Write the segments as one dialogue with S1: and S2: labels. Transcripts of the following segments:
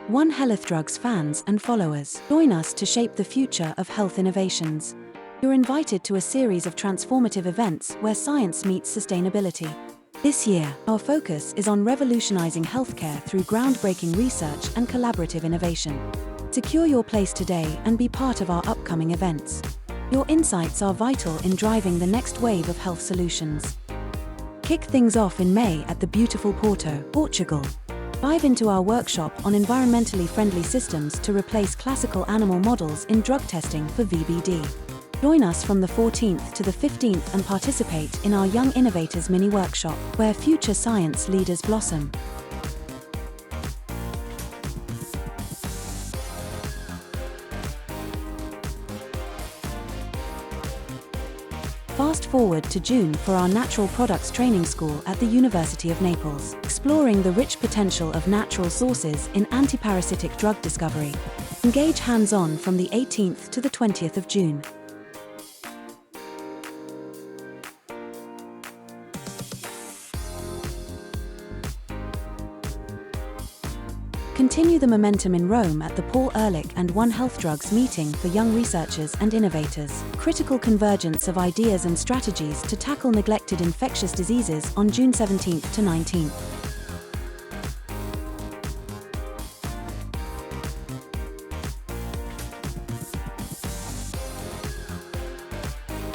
S1: OneHelathDrugs fans and followers, join us to shape the future of health innovations. You're invited to a series of transformative events where science meets sustainability. This year, our focus is on revolutionizing healthcare through groundbreaking research and collaborative innovation. Secure your place today and be part of our upcoming events. Your insights are vital in driving the next wave of health solutions. Kick things off in May at the beautiful Porto, Portugal. Dive into our workshop on environmentally friendly systems to replace classical animal models in drug testing for VBD. Join us from the 14th to the 15th and participate in our Young Innovators Mini-Workshop, where future science leaders blossom. Fast forward to June for our Natural Products Training School at the University of Naples, exploring the rich potential of natural sources in antiparasitic drug discovery. Engage hands-on from the 18th to the 20th of June. Continue the momentum in Rome at the Paul Ehrlich and OneHealthDrugs meeting for young researchers and innovators. Critical convergence of ideas and strategies to tackle neglected infectious diseases on June 17th to 19th.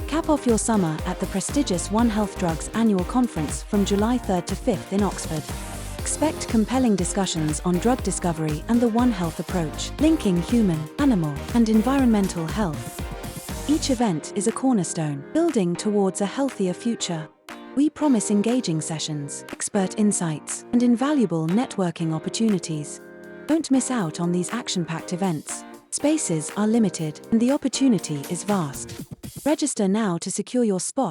S1: Cap off your summer at the prestigious OneHealthDrugs annual conference from July 3rd to 5th in Oxford. Expect compelling discussions on drug discovery and the One Health approach, linking human, animal, and environmental health. Each event is a cornerstone, building towards a healthier future. We promise engaging sessions, expert insights, and invaluable networking opportunities. Don't miss out on these action-packed events. Spaces are limited, and the opportunity is vast. Register now to secure your spot